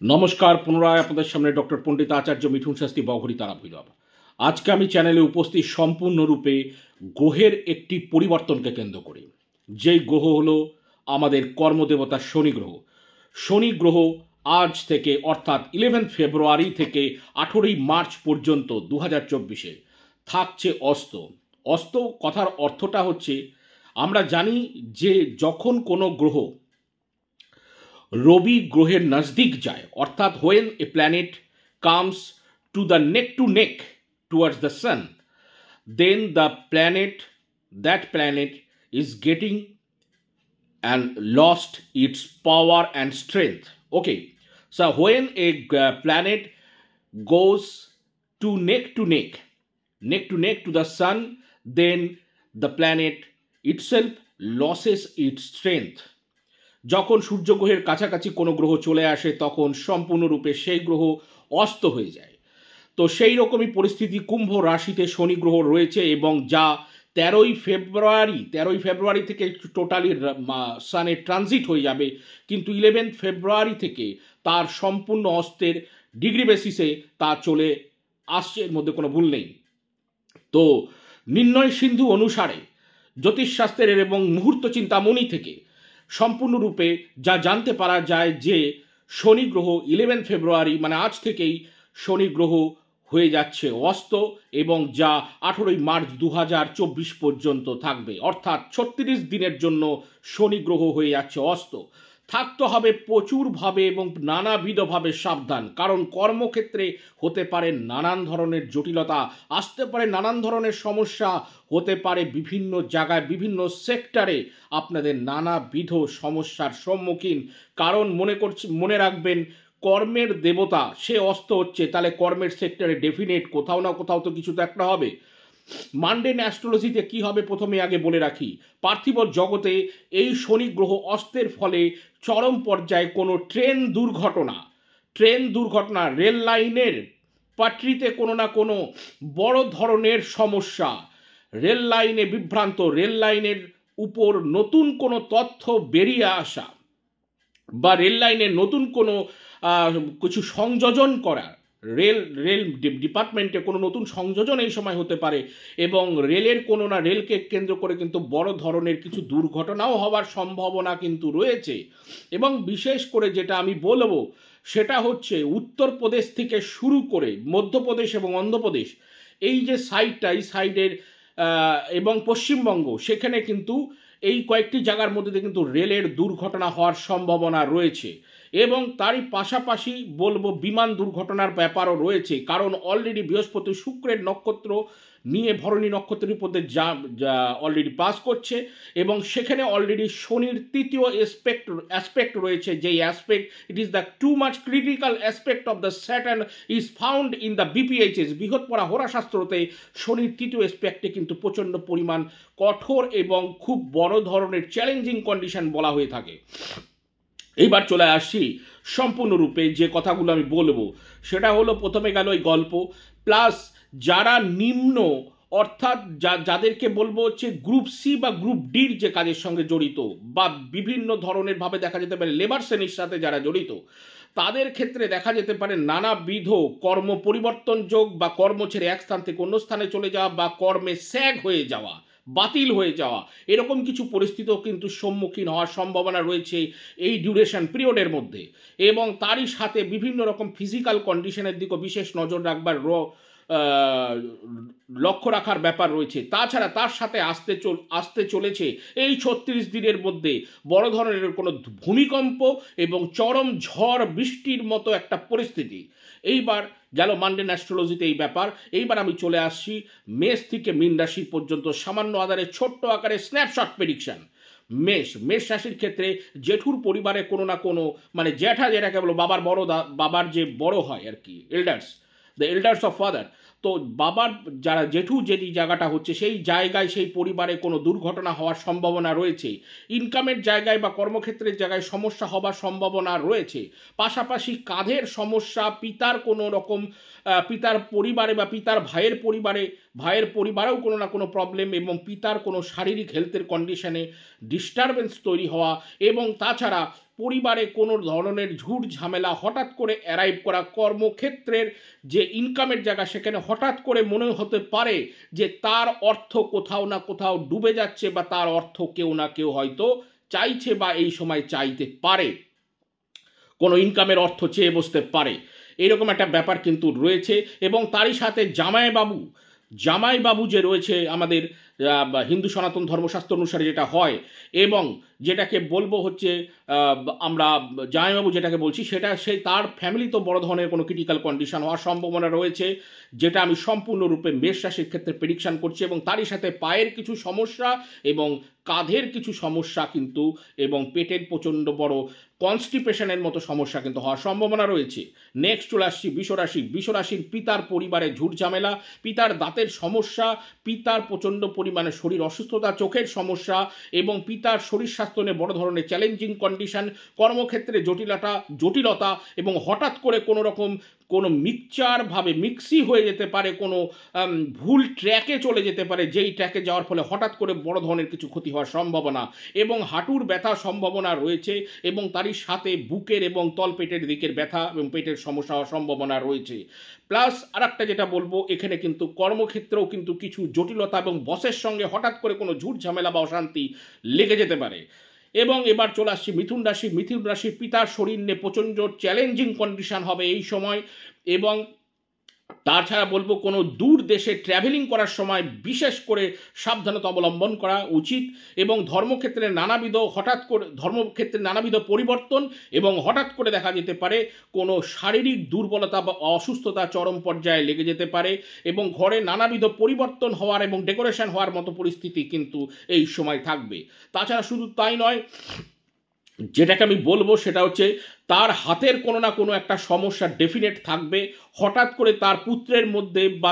নমস্কার, পুনরায় আপনাদের সামনে ডক্টর পণ্ডিত আচার্য মিঠুন শাস্ত্রী বঘরি তারা ভৈরব। আজকে আমি চ্যানেলে উপস্থিত সম্পূর্ণরূপে গ্রহের একটি পরিবর্তনকে কেন্দ্র করে। যেই গ্রহ হলো আমাদের কর্মদেবতা শনি গ্রহ। শনি গ্রহ আজ থেকে অর্থাৎ 11 ফেব্রুয়ারি থেকে 18ই মার্চ পর্যন্ত 2024-এ থাকছে অস্ত। অস্ত কথার অর্থটা হচ্ছে, আমরা জানি যে যখন কোনো গ্রহ রবি গ্রহের নজদিক যায়, অর্থাৎ when a planet comes to near towards the sun, then the that planet is getting and lost its power and strength. Okay, so when a planet goes to neck to the sun, then the planet itself loses its strength. যখন সূর্যগ্রহের কাছাকাছি কোনো গ্রহ চলে আসে তখন সম্পূর্ণরূপে সেই গ্রহ অস্ত হয়ে যায়। তো সেই রকমই পরিস্থিতি কুম্ভ রাশিতে শনি গ্রহ রয়েছে, এবং যা 13ই ফেব্রুয়ারি থেকে টোটালি সানের ট্রানজিট হয়ে যাবে, কিন্তু 11 ফেব্রুয়ারি থেকে তার সম্পূর্ণ অস্তের ডিগ্রি বেসিসে তা চলে আসছে, এর মধ্যে কোনো ভুল নেই। তো নির্ণয় সিন্ধু অনুসারে জ্যোতিষশাস্ত্রের এবং মুহূর্ত চিন্তামণি থেকে সম্পূর্ণরূপে যা জানতে পারা যায় যে শনি গ্রহ 11 ফেব্রুয়ারি মানে আজ থেকেই শনি গ্রহ হয়ে যাচ্ছে অস্ত, এবং যা 18ই মার্চ 2024 পর্যন্ত থাকবে, অর্থাৎ 36 দিনের জন্য শনি গ্রহ হয়ে যাচ্ছে অস্ত। থাকতে হবে প্রচুরভাবে এবং নানাবিধভাবে সাবধান, কারণ কর্মক্ষেত্রে হতে পারে নানান ধরনের জটিলতা, আসতে পারে নানান ধরনের সমস্যা, হতে পারে বিভিন্ন জায়গায় বিভিন্ন সেক্টরে আপনাদের নানাবিধ সমস্যার সম্মুখীন। কারণ মনে রাখবেন, কর্মের দেবতা সে অস্ত হচ্ছে, তাহলে কর্মের সেক্টরে ডেফিনেট কোথাও না কোথাও তো কিছু তো একটা হবে। মান্ডেন অ্যাস্ট্রোলজিতে কি হবে প্রথমে আগে বলে রাখি, পার্থিব জগতে এই শনি গ্রহ অস্তের ফলে চরম পর্যায়ে কোনো ট্রেন দুর্ঘটনা, রেল লাইনের পাটরিতে কোনো না কোনো বড় ধরনের সমস্যা, রেল লাইনে বিভ্রান্ত, রেল লাইনের উপর নতুন কোনো তথ্য বেরিয়ে আসা, বা রেল লাইনে নতুন কোনো কিছু সংযোজন করা, রেল ডিপার্টমেন্টে কোনো নতুন সংযোজন এই সময় হতে পারে, এবং রেলকে কেন্দ্র করে কিন্তু বড় ধরনের কিছু দুর্ঘটনাও হওয়ার সম্ভাবনা কিন্তু রয়েছে। এবং বিশেষ করে যেটা আমি বলবো সেটা হচ্ছে, উত্তরপ্রদেশ থেকে শুরু করে মধ্যপ্রদেশ এবং অন্ধ্রপ্রদেশ, এই যে সাইডটা, এই সাইডের এবং পশ্চিমবঙ্গ, সেখানে কিন্তু এই কয়েকটি জায়গার মধ্যে কিন্তু রেলের দুর্ঘটনা হওয়ার সম্ভাবনা রয়েছে। এবং তারই পাশাপাশি বলবো বিমান দুর্ঘটনার ব্যাপারও রয়েছে, কারণ অলরেডি বৃহস্পতি শুক্রের নক্ষত্র নিয়ে ভরণী নক্ষত্রের উপর যা অলরেডি পাস করছে, এবং সেখানে অলরেডি শনির তৃতীয় অ্যাসপেক্ট রয়েছে, যেই aspect, it is the too much critical aspect of the Saturn is found in the BPHS, বৃহৎপরা হোরাশাস্ত্রতে শনির তৃতীয় অ্যাসপেক্টে কিন্তু প্রচণ্ড পরিমাণ কঠোর এবং খুব বড় ধরনের চ্যালেঞ্জিং কন্ডিশন বলা হয়ে থাকে। এইবার চলে আসছি সম্পূর্ণরূপে যে কথাগুলো আমি বলবো, সেটা হলো প্রথমে গেল এই গল্প, প্লাস যারা নিম্ন, অর্থাৎ যাদেরকে বলবো হচ্ছে গ্রুপ সি বা গ্রুপ ডির যে কাজের সঙ্গে জড়িত, বা বিভিন্ন ধরনের ভাবে দেখা যেতে পারে লেবার শ্রেণীর সাথে যারা জড়িত, তাদের ক্ষেত্রে দেখা যেতে পারে নানাবিধ কর্ম পরিবর্তন যোগ, বা কর্ম ছেড়ে এক স্থান থেকে অন্য স্থানে চলে যাওয়া, বা কর্মে স্যাগ হয়ে যাওয়া, বাতিল হয়ে যাওয়া, এরকম কিছু পরিস্থিতিও কিন্তু সম্মুখীন হওয়ার সম্ভাবনা রয়েছে এই ডিউরেশন পিরিয়ডের মধ্যে। এবং তারই সাথে বিভিন্ন রকম ফিজিক্যাল কন্ডিশনের দিকেও বিশেষ নজর রাখবার লক্ষ্য রাখার ব্যাপার রয়েছে। তাছাড়া তার সাথে আসতে চলেছে এই 36 দিনের মধ্যে বড় ধরনের কোনো ভূমিকম্প এবং চরম ঝড় বৃষ্টির মতো একটা পরিস্থিতি। এইবার গেল মান্ডেন অ্যাস্ট্রোলজিতে এই ব্যাপার। এইবার আমি চলে আসছি মেষ থেকে মীন রাশি পর্যন্ত সামান্য আকারে ছোট্ট আকারে স্ন্যাপশট প্রেডিকশন। মেষ রাশির ক্ষেত্রে জেঠুর পরিবারে কোনো না কোনো, মানে যেটাকে বলো বাবার যে বড় হয় আর কি, দ্য এল্ডার্স অফ ফাদার, তো বাবার যারা জেঠু যেটি জায়গাটা হচ্ছে সেই জায়গায় সেই পরিবারে কোনো দুর্ঘটনা হওয়ার সম্ভাবনা রয়েছে। ইনকামের জায়গায় বা কর্মক্ষেত্রের জায়গায় সমস্যা হবার সম্ভাবনা রয়েছে। পাশাপাশি কাঁধের সমস্যা, পিতার কোনো রকম পিতার পরিবারে বা পিতার ভাইয়ের পরিবারেও কোনো না কোনো প্রবলেম, এবং পিতার কোনো শারীরিক হেলথের কন্ডিশনে ডিস্টারবেন্স তৈরি হওয়া, এবং তাছাড়া পরিবারে কোনো ধরনের ঝুট ঝামেলা হঠাৎ করে অ্যারাইভ করা, কর্মক্ষেত্রের যে ইনকামের জায়গা সেখানে হঠাৎ করে মনে হতে পারে যে তার অর্থ কোথাও না কোথাও ডুবে যাচ্ছে, বা তার অর্থ কেউ না কেউ হয়তো চাইছে বা এই সময় চাইতে পারে, কোনো ইনকামের অর্থ চেয়ে বসতে পারে, এরকম একটা ব্যাপার কিন্তু রয়েছে। এবং তারই সাথে জামাইবাবু যে রয়েছে আমাদের হিন্দু সনাতন ধর্মশাস্ত্র অনুসারে যেটা হয়, এবং যেটাকে বলবো হচ্ছে আমরা জামাইবাবু যেটাকে বলছি সেটা তার ফ্যামিলি তো বড় ধরনের কোনো ক্রিটিক্যাল কন্ডিশন হওয়ার সম্ভাবনা রয়েছে, যেটা আমি সম্পূর্ণরূপে মেষ রাশির ক্ষেত্রে প্রেডিকশন করছি। এবং তারই সাথে পায়ের কিছু সমস্যা এবং কাঁধের কিছু সমস্যা কিন্তু, এবং পেটের প্রচণ্ড বড় কনস্টিপেশনের মতো সমস্যা কিন্তু হওয়ার সম্ভাবনা রয়েছে। নেক্সট চলে আসছি বিশ্বরাশির পিতার পরিবারে ঝুট ঝামেলা, পিতার দাঁতের সমস্যা, পিতার প্রচণ্ড পরিমাণে শরীর অসুস্থতা, চোখের সমস্যা, এবং পিতার শরীর স্বাস্থ্য নিয়ে বড় ধরনের চ্যালেঞ্জিং কন্ডিশন, কর্মক্ষেত্রে জটিলতা, এবং হঠাৎ করে কোনো রকম কোনো মিক্সি হয়ে যেতে পারে, কোনো ভুল ট্র্যাকে চলে যেতে পারে, যেই ট্র্যাকে যাওয়ার ফলে হঠাৎ করে বড় ধরনের কিছু ক্ষতি হওয়ার সম্ভাবনা, এবং হাঁটুর ব্যথার সম্ভাবনা রয়েছে, এবং তারই সাথে বুকের এবং তলপেটের দিকের ব্যথা এবং পেটের সমস্যা হওয়ার সম্ভাবনা রয়েছে। প্লাস আর একটা যেটা বলবো, এখানে কিন্তু কর্মক্ষেত্রেও কিন্তু কিছু জটিলতা এবং বসের সঙ্গে হঠাৎ করে কোনো ঝুট ঝামেলা বা অশান্তি লেগে যেতে পারে। এবং এবার চলে আসছি মিথুন রাশির পিতার শরীর নিয়ে প্রচণ্ড চ্যালেঞ্জিং কন্ডিশন হবে এই সময়। এবং তাছাড়া বলবো কোনো দূর দেশে ট্র্যাভেলিং করার সময় বিশেষ করে সাবধানতা অবলম্বন করা উচিত, এবং ধর্মক্ষেত্রে নানাবিধ পরিবর্তন, এবং হঠাৎ করে দেখা যেতে পারে কোনো শারীরিক দুর্বলতা বা অসুস্থতা চরম পর্যায়ে লেগে যেতে পারে, এবং ঘরে নানাবিধ পরিবর্তন হওয়ার এবং ডেকোরেশন হওয়ার মতো পরিস্থিতি কিন্তু এই সময় থাকবে। তাছাড়া শুধু তাই নয়, যেটাকে আমি বলবো সেটা হচ্ছে তার হাতের কোনো না কোনো একটা সমস্যা ডেফিনেট থাকবে। হঠাৎ করে তার পুত্রের মধ্যে বা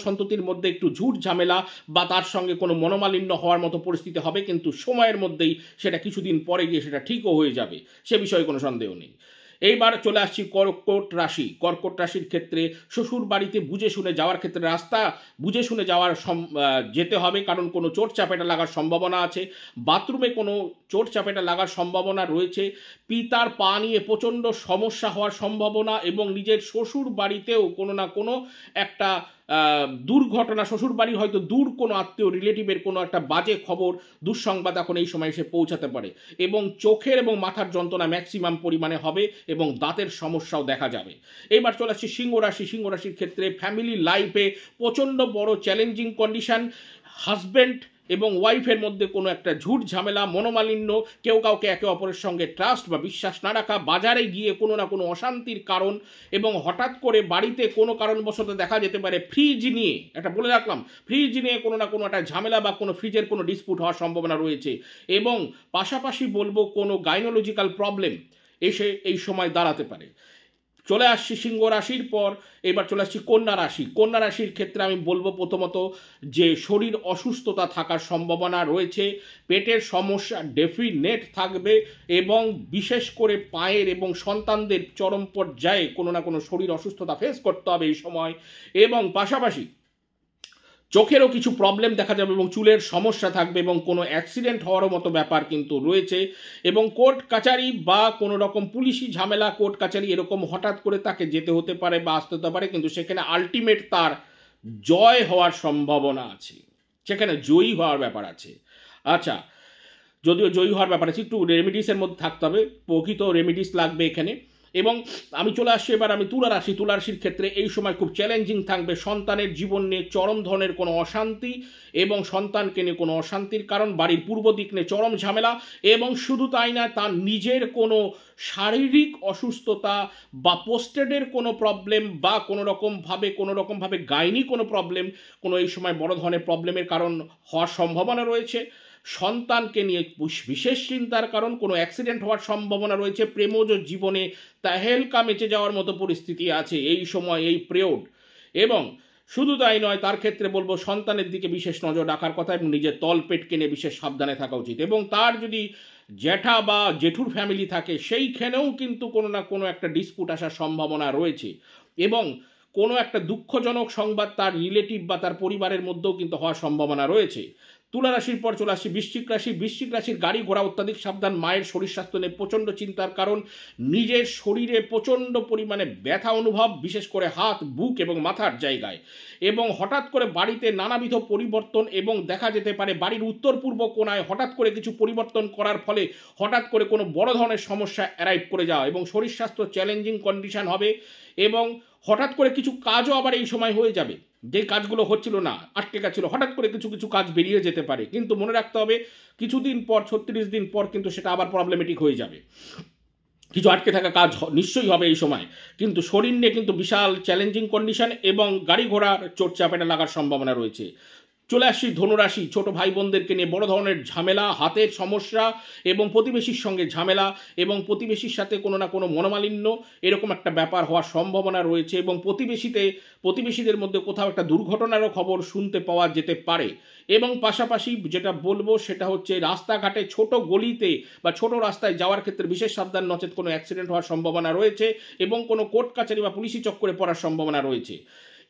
সন্ততির মধ্যে একটু ঝুট ঝামেলা বা তার সঙ্গে কোনো মনোমালিন্য হওয়ার মতো পরিস্থিতি হবে, কিন্তু সময়ের মধ্যেই সেটা কিছুদিন পরে গিয়ে সেটা ঠিকও হয়ে যাবে, সে বিষয়ে কোনো সন্দেহ নেই। এইবার চলে আসছি কর্কট রাশির ক্ষেত্রে শ্বশুর বাড়িতে বুঝে শুনে যাওয়ার ক্ষেত্রে রাস্তা বুঝে শুনে যেতে হবে, কারণ কোনো চোট চাপেটা লাগার সম্ভাবনা আছে, বাথরুমে কোনো চোট চাপেটা লাগার সম্ভাবনা রয়েছে, পিতার পা নিয়ে প্রচণ্ড সমস্যা হওয়ার সম্ভাবনা, এবং নিজের শ্বশুর বাড়িতেও কোনো না কোনো একটা দুর্ঘটনা, শ্বশুর বাড়ি হয়তো দূর কোনো আত্মীয় রিলেটিভের কোনো একটা বাজে খবর, দুঃসংবাদ এখন এই সময় এসে পৌঁছাতে পারে, এবং চোখের এবং মাথার যন্ত্রণা ম্যাক্সিমাম পরিমাণে হবে, এবং দাঁতের সমস্যাও দেখা যাবে। এবার চলে আসছি সিংহ রাশির ক্ষেত্রে ফ্যামিলি লাইফে প্রচণ্ড বড় চ্যালেঞ্জিং কন্ডিশন, হাজব্যান্ড এবং ওয়াইফের মধ্যে কোনো একটা ঝুট ঝামেলা, মনোমালিন্য, কেউ কাউকে একে অপরের সঙ্গে ট্রাস্ট বা বিশ্বাস না রাখা, বাজারে গিয়ে কোনো না কোনো অশান্তির কারণ, এবং হঠাৎ করে বাড়িতে কোনো কারণবশত দেখা যেতে পারে ফ্রিজ নিয়ে কোনো না কোনো একটা ঝামেলা বা কোনো ফ্রিজের কোনো ডিসপুট হওয়ার সম্ভাবনা রয়েছে, এবং পাশাপাশি বলবো কোনো গাইনোলজিক্যাল প্রবলেম এসে এই সময় দাঁড়াতে পারে। চলে আসছি সিংহ রাশির পর এবার চলে আসছি কন্যা রাশির ক্ষেত্রে আমি বলবো প্রথমত যে শরীর অসুস্থতা থাকার সম্ভাবনা রয়েছে, পেটের সমস্যা ডেফিনেট থাকবে, এবং বিশেষ করে পায়ের এবং সন্তানদের চরম পর্যায়ে কোনো না কোনো শরীর অসুস্থতা ফেস করতে হবে এই সময়, এবং পাশাপাশি চোখেরও কিছু প্রবলেম দেখা যাবে, এবং চুলের সমস্যা থাকবে, এবং কোনো অ্যাক্সিডেন্ট হওয়ারও মতো ব্যাপার কিন্তু রয়েছে, এবং কোর্ট কাচারি বা কোনো রকম পুলিশি ঝামেলা, কোর্ট কাচারি এরকম হঠাৎ করে তাকে যেতে হতে পারে বা আসতে হতে পারে, কিন্তু সেখানে আলটিমেট তার জয় হওয়ার সম্ভাবনা আছে, সেখানে জয়ী হওয়ার ব্যাপার আছে। আচ্ছা, যদিও জয়ী হওয়ার ব্যাপার আছে, একটু রেমিডিসের মধ্যে থাকতে হবে, প্রকৃত রেমিডিস লাগবে এখানে। এবং আমি চলে আসছি এবার আমি তুলা রাশির ক্ষেত্রে এই সময় খুব চ্যালেঞ্জিং থাকবে, সন্তানের জীবন নিয়ে চরম ধরনের কোনো অশান্তি, এবং সন্তানকে নিয়ে কোনো অশান্তির কারণ, বাড়ির পূর্ব দিক নিয়ে চরম ঝামেলা, এবং শুধু তাই না, তার নিজের কোনো শারীরিক অসুস্থতা বা পোস্টেডের কোনো প্রবলেম বা কোনো রকমভাবে গাইনি কোনো প্রবলেম, কোনো এই সময় বড় ধরনের প্রবলেমের কারণ হওয়ার সম্ভাবনা রয়েছে, সন্তানকে নিয়ে বিশেষ চিন্তার কারণ, কোনো অ্যাক্সিডেন্ট হওয়ার সম্ভাবনা রয়েছে, প্রেমজ জীবনে তাহেলকা মেচে যাওয়ার মতো পরিস্থিতি আছে এই সময়, এই পিরিয়ড। এবং শুধু তাই নয়, তার ক্ষেত্রে বলবো সন্তানের দিকে বিশেষ নজর রাখার কথা, এবং নিজের তলপেটকে নিয়ে বিশেষ সাবধানে থাকা উচিত, এবং তার যদি জ্যাঠা বা জেঠুর ফ্যামিলি থাকে সেইখানেও কিন্তু কোনো না কোনো একটা ডিসপুট আসার সম্ভাবনা রয়েছে, এবং কোনো একটা দুঃখজনক সংবাদ তার রিলেটিভ বা তার পরিবারের মধ্যেও কিন্তু হওয়ার সম্ভাবনা রয়েছে। তুলা রাশির পর চলে আসি বৃশ্চিক রাশি। বৃশ্চিক রাশির গাড়ি ঘোড়া অত্যাধিক সাবধান, মায়ের শরীর স্বাস্থ্য নিয়ে প্রচণ্ড চিন্তার কারণ, নিজের শরীরে প্রচণ্ড পরিমাণে ব্যথা অনুভব, বিশেষ করে হাত, বুক এবং মাথার জায়গায়, এবং হঠাৎ করে বাড়িতে নানাবিধ পরিবর্তন, এবং দেখা যেতে পারে বাড়ির উত্তর পূর্ব কোণায় হঠাৎ করে কিছু পরিবর্তন করার ফলে হঠাৎ করে কোনো বড় ধরনের সমস্যা অ্যারাইভ করে যাওয়া, এবং শরীর স্বাস্থ্য চ্যালেঞ্জিং কন্ডিশন হবে, এবং হঠাৎ করে কিছু কাজও আবার এই সময় হয়ে যাবে, যে কাজগুলো হচ্ছিল না, আটকে গেছিল, হঠাৎ করে কিছু কিছু কাজ বেরিয়ে যেতে পারে, কিন্তু মনে রাখতে হবে কিছুদিন পর 36 দিন পর কিন্তু সেটা আবার প্রবলেমেটিক হয়ে যাবে। কিছু আটকে থাকা কাজ নিশ্চয়ই হবে এই সময়, কিন্তু শরীর নিয়ে কিন্তু বিশাল চ্যালেঞ্জিং কন্ডিশন, এবং গাড়ি ঘোড়ার চোট চাপেটা লাগার সম্ভাবনা রয়েছে। চলে আসছি ধনুরাশি। ছোট ভাই বোনদেরকে নিয়ে বড় ধরনের ঝামেলা, হাতের সমস্যা, এবং প্রতিবেশীর সঙ্গে ঝামেলা, এবং প্রতিবেশীর সাথে কোনো না কোনো মনোমালিন্য, এরকম একটা ব্যাপার হওয়ার সম্ভাবনা রয়েছে, এবং প্রতিবেশীদের মধ্যে কোথাও একটা দুর্ঘটনারও খবর শুনতে পাওয়া যেতে পারে। এবং পাশাপাশি যেটা বলবো সেটা হচ্ছে রাস্তাঘাটে, ছোট গলিতে বা ছোট রাস্তায় যাওয়ার ক্ষেত্রে বিশেষ সাবধান, নচেত কোনো অ্যাক্সিডেন্ট হওয়ার সম্ভাবনা রয়েছে, এবং কোনো কোর্ট কাছারি বা পুলিশি চক্করে পড়ার সম্ভাবনা রয়েছে।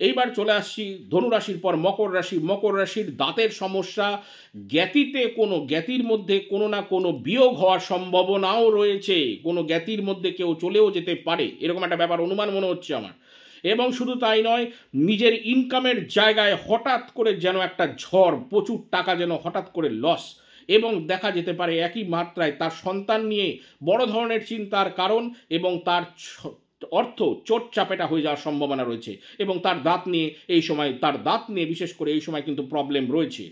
এইবার চলে আসছি ধনুরাশির পর মকর রাশি। মকর রাশির দাঁতের সমস্যা, জ্ঞাতির মধ্যে কোনো না কোনো বিয়োগ হওয়ার সম্ভাবনাও রয়েছে, কোনো জ্ঞাতির মধ্যে কেউ চলেও যেতে পারে, এরকম একটা ব্যাপার অনুমান মনে হচ্ছে আমার। এবং শুধু তাই নয়, নিজের ইনকামের জায়গায় হঠাৎ করে যেন একটা ঝড়, প্রচুর টাকা যেন হঠাৎ করে লস, এবং দেখা যেতে পারে একই মাত্রায় তার সন্তান নিয়ে বড় ধরনের চিন্তার কারণ, এবং তার অর্থ চোট চাপেটা হয়ে যাওয়ার সম্ভাবনা রয়েছে, এবং তার দাঁত নিয়ে বিশেষ করে এই সময় কিন্তু প্রবলেম রয়েছে।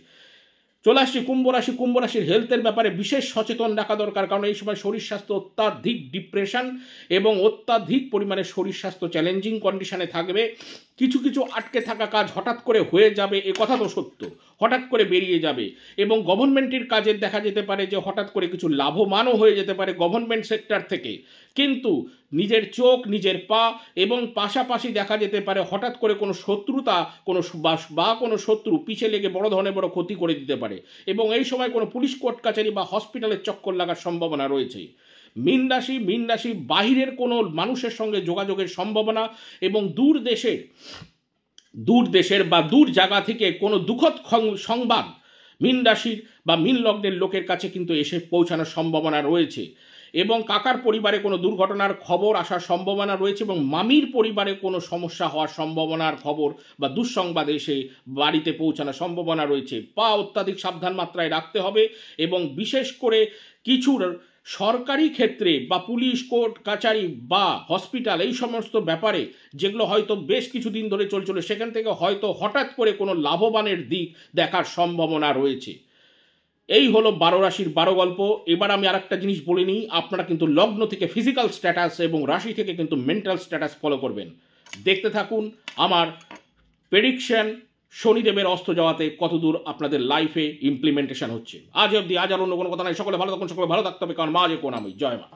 চলে আসছি কুম্ভ রাশি। কুম্ভ রাশির হেলথের ব্যাপারে বিশেষ সচেতন রাখা দরকার, কারণ এই সময় শরীর স্বাস্থ্য অত্যাধিক ডিপ্রেশন এবং অত্যাধিক পরিমাণে শরীর স্বাস্থ্য চ্যালেঞ্জিং কন্ডিশনে থাকবে। কিছু কিছু আটকে থাকা কাজ হঠাৎ করে হয়ে যাবে, এ কথা তো সত্য, হঠাৎ করে বেরিয়ে যাবে, এবং গভর্নমেন্টের কাজের দেখা যেতে পারে যে হঠাৎ করে কিছু লাভবানও হয়ে যেতে পারে গভর্নমেন্ট সেক্টর থেকে, কিন্তু নিজের চোখ, নিজের পা, এবং পাশাপাশি দেখা যেতে পারে হঠাৎ করে কোনো শত্রুতা, কোনো শত্রু পিছে লেগে বড় ধরনের বড় ক্ষতি করে দিতে পারে, এবং এই সময় কোনো পুলিশ কোর্ট কাছারি বা হসপিটালের চক্কর লাগার সম্ভাবনা রয়েছে। মীন রাশি বাহিরের কোনো মানুষের সঙ্গে যোগাযোগের সম্ভাবনা, এবং দূর দেশের বা দূর জায়গা থেকে কোনো দুঃখদ সংবাদ মীন রাশির বা মীন লগ্নের লোকের কাছে কিন্তু এসে পৌঁছানোর সম্ভাবনা রয়েছে, এবং কাকার পরিবারে কোনো দুর্ঘটনার খবর আসার সম্ভাবনা রয়েছে, এবং মামির পরিবারে কোনো সমস্যা হওয়ার সম্ভাবনার খবর বা দুঃসংবাদ এসে বাড়িতে পৌঁছানোর সম্ভাবনা রয়েছে। পা অত্যাধিক সাবধান মাত্রায় রাখতে হবে, এবং বিশেষ করে কিছুর সরকারি ক্ষেত্রে বা পুলিশ কোর্ট কাচারি বা হসপিটাল, এই সমস্ত ব্যাপারে যেগুলো হয়তো বেশ কিছুদিন ধরে চলছিল, সেখান থেকে হয়তো হঠাৎ করে কোনো লাভবানের দিক দেখার সম্ভাবনা রয়েছে। এই হলো 12 রাশির 12 গল্প। এবার আমি আরেকটা জিনিস বলে নিই, আপনারা কিন্তু লগ্ন থেকে ফিজিক্যাল স্ট্যাটাস এবং রাশি থেকে কিন্তু মেন্টাল স্ট্যাটাস ফলো করবেন। দেখতে থাকুন আমার প্রেডিকশন শনিদেবের অস্ত যাওয়াতে কতদূর আপনাদের লাইফে ইমপ্লিমেন্টেশন হচ্ছে। আজ অবধি, আজ আর অন্য কোনো কথা নাই। সকলে ভালো থাকুন, সকলে ভালো থাকতে হবে, কারণ মা যে কোন আমি। জয় মা।